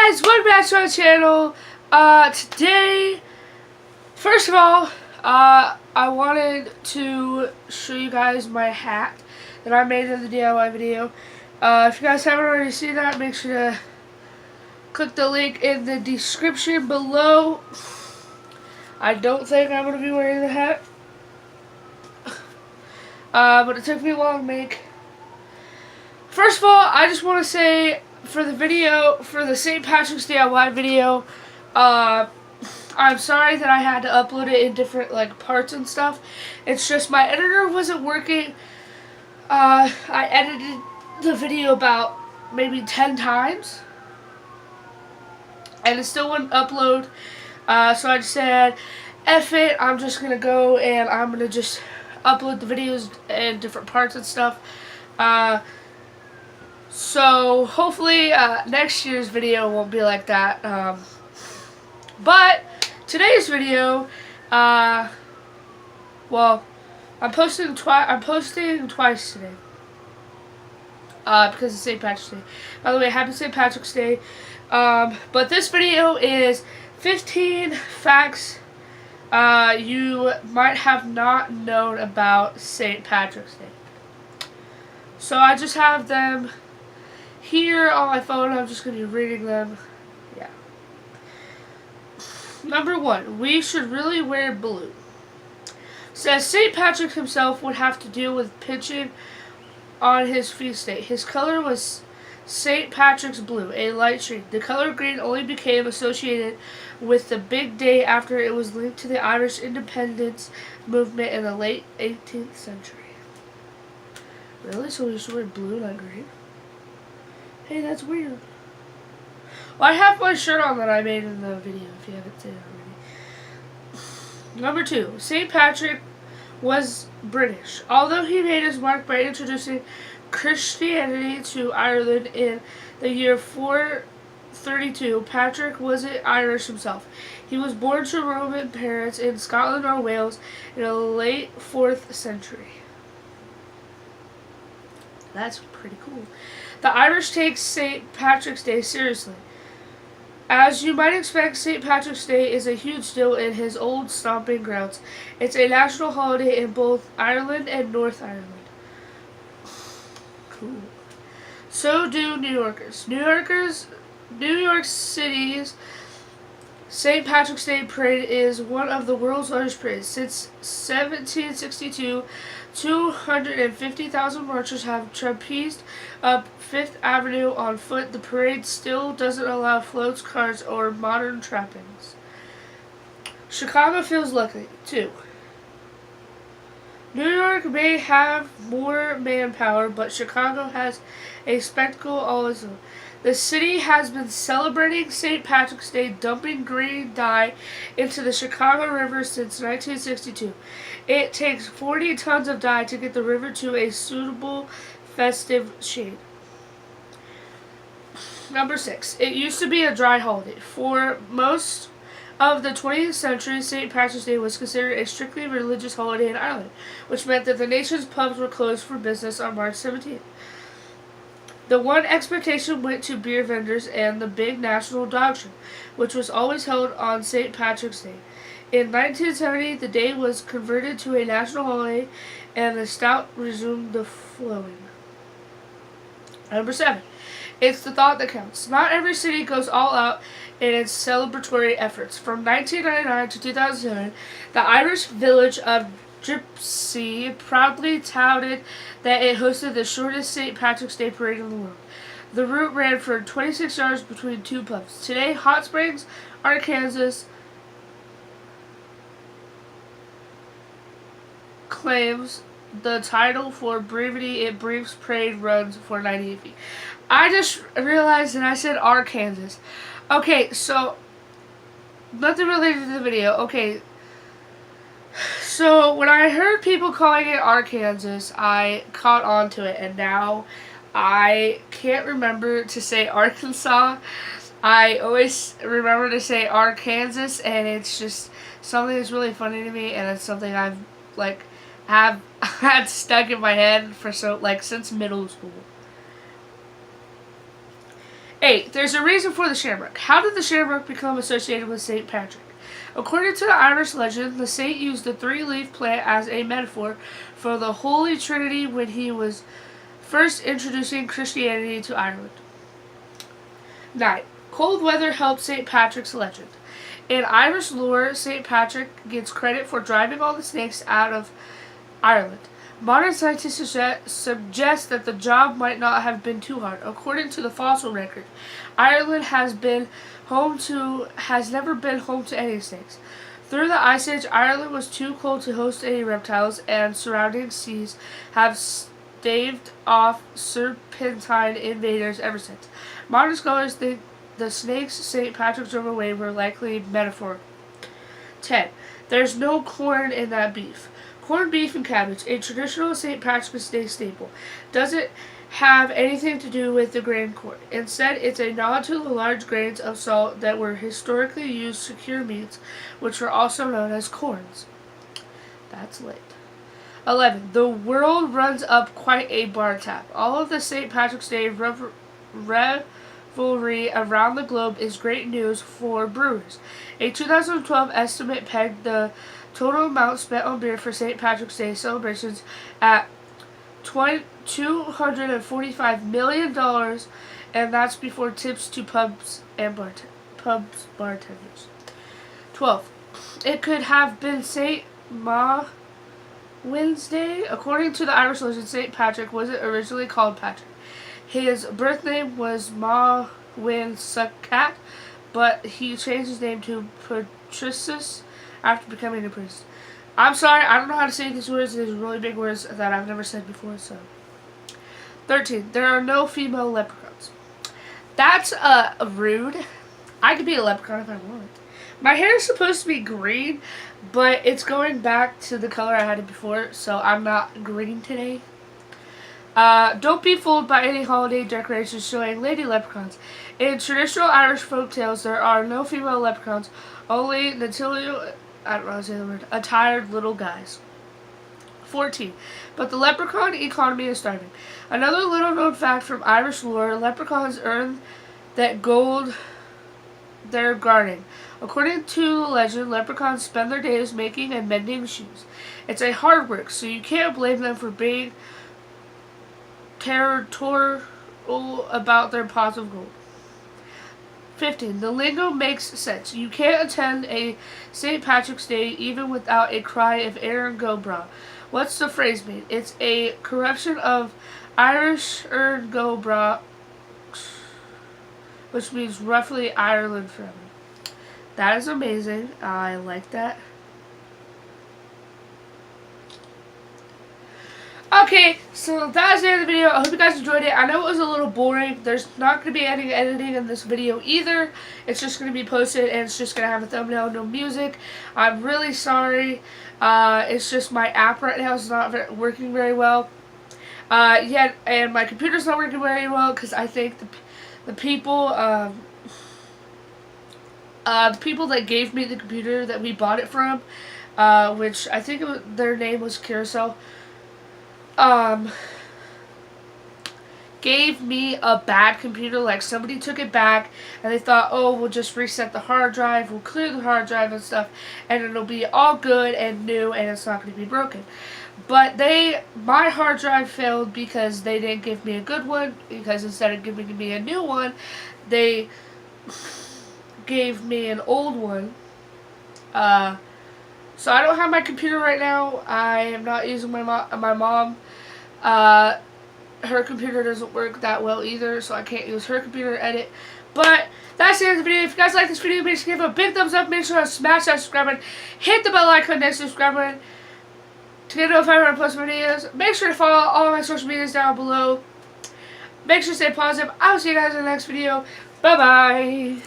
guys, welcome back to our channel. Today, first of all, I wanted to show you guys my hat that I made in the DIY video. If you guys haven't already seen that, make sure to click the link in the description below. I don't think I'm going to be wearing the hat, but it took me a while to make. First of all, I just want to say, for the video, for the St. Patrick's DIY video, I'm sorry that I had to upload it in different parts and stuff. It's just my editor wasn't working. I edited the video about maybe 10 times, and it still wouldn't upload. So I just said, F it, I'm just going to go and I'm going to just upload the videos in different parts and stuff. So hopefully next year's video won't be like that. But today's video, well, I'm posting twice today. Because it's St. Patrick's Day. By the way, happy St. Patrick's Day. But this video is 15 facts you might have not known about St. Patrick's Day. So I just have them here on my phone. I'm just going to be reading them. Yeah. Number 1, we should really wear blue. Says St. Patrick himself would have to deal with pitching on his feast day. His color was St. Patrick's blue, a light shade. The color green only became associated with the big day after it was linked to the Irish independence movement in the late 18th century. Really? So we should wear blue, not green? Hey, that's weird. Well, I have my shirt on that I made in the video, if you haven't seen it already. Number 2, St. Patrick was British. Although he made his mark by introducing Christianity to Ireland in the year 432, Patrick wasn't Irish himself. He was born to Roman parents in Scotland or Wales in the late 4th century. That's pretty cool. The Irish take St. Patrick's Day seriously. As you might expect, St. Patrick's Day is a huge deal in his old stomping grounds. It's a national holiday in both Ireland and North Ireland. Cool. So do New Yorkers. New York City's St. Patrick's Day Parade is one of the world's largest parades. Since 1762, 250,000 marchers have traipsed up Fifth Avenue on foot. The parade still doesn't allow floats, cars, or modern trappings. Chicago feels lucky, too. New York may have more manpower, but Chicago has a spectacle all its own. The city has been celebrating St. Patrick's Day, dumping green dye into the Chicago River since 1962. It takes 40 tons of dye to get the river to a suitable festive shade. Number 6, it used to be a dry holiday. For most of the 20th century, St. Patrick's Day was considered a strictly religious holiday in Ireland, which meant that the nation's pubs were closed for business on March 17th. The one expectation went to beer vendors and the big national dog show, which was always held on St. Patrick's Day. In 1970, the day was converted to a national holiday, and the stout resumed the flowing. Number 7, it's the thought that counts. Not every city goes all out in its celebratory efforts. From 1999 to 2007, the Irish village of Gypsy proudly touted that it hosted the shortest St. Patrick's Day parade in the world. The route ran for 26 yards between two pubs. Today, Hot Springs, Arkansas claims the title for brevity. It briefs parade runs for 98 feet. I just realized that I said Arkansas. Okay, so nothing related to the video. Okay. So, when I heard people calling it Arkansas, I caught on to it, and now I can't remember to say Arkansas. I always remember to say Arkansas, and it's just something that's really funny to me, and it's something I've, have had stuck in my head for since middle school. 8. There's a reason for the shamrock. How did the shamrock become associated with St. Patrick? According to the Irish legend, the saint used the three-leaf plant as a metaphor for the Holy Trinity when he was first introducing Christianity to Ireland. 9. Cold weather helped St. Patrick's legend. In Irish lore, St. Patrick gets credit for driving all the snakes out of Ireland. Modern scientists suggest that the job might not have been too hard. According to the fossil record, Ireland has never been home to any snakes. Through the Ice Age, Ireland was too cold to host any reptiles, and surrounding seas have staved off serpentine invaders ever since. Modern scholars think the snakes St. Patrick drove away were likely metaphor. 10. There's no corn in that beef. Corned beef and cabbage, a traditional St. Patrick's Day staple, doesn't have anything to do with the grain corn. Instead, it's a nod to the large grains of salt that were historically used to cure meats, which were also known as corns. That's lit. 11. The world runs up quite a bar tab. All of the St. Patrick's Day revelry around the globe is great news for brewers. A 2012 estimate pegged the total amount spent on beer for St. Patrick's Day celebrations at $245 million, and that's before tips to pubs bartenders. 12. It could have been St. Wednesday. According to the Irish legend, St. Patrick wasn't originally called Patrick. His birth name was Mawin Succat, but he changed his name to Patricius after becoming a priest. I'm sorry, I don't know how to say these words. These are really big words that I've never said before. So, 13. There are no female leprechauns. That's rude. I could be a leprechaun if I want. My hair is supposed to be green, but it's going back to the color I had it before, so I'm not green today. Don't be fooled by any holiday decorations showing lady leprechauns. In traditional Irish folk tales, there are no female leprechauns, only attired little guys. 14. But the leprechaun economy is starving. Another little known fact from Irish lore, leprechauns earn that gold their gardening. According to legend, leprechauns spend their days making and mending shoes. It's a hard work, so you can't blame them for being territorial about their pots of gold. 15. The lingo makes sense. You can't attend a St. Patrick's Day even without a cry of Aaron Go Bragh. What's the phrase mean? It's a corruption of Irish Aaron Go Bragh, which means roughly Ireland forever. That is amazing. I like that. Okay, so that was the end of the video. I hope you guys enjoyed it. I know it was a little boring. There's not going to be any editing in this video either. It's just going to be posted and it's just going to have a thumbnail, no music. I'm really sorry. It's just my app right now is not working very well. And my computer's not working very well because I think the people that gave me the computer that we bought it from, which I think their name was Carousel, gave me a bad computer. Like, somebody took it back and they thought, oh, we'll just reset the hard drive, we'll clear the hard drive and stuff, and it'll be all good and new and it's not going to be broken. But my hard drive failed because they didn't give me a good one, because instead of giving me a new one, they gave me an old one. So I don't have my computer right now. I am not using my mom. Her computer doesn't work that well either, so I can't use her computer to edit. But that's the end of the video. If you guys like this video, make sure to give it a big thumbs up. Make sure to smash that subscribe button. Hit the bell icon next to the subscribe button to get notified when I post videos. Make sure to follow all of my social medias down below. Make sure to stay positive. I will see you guys in the next video. Bye-bye.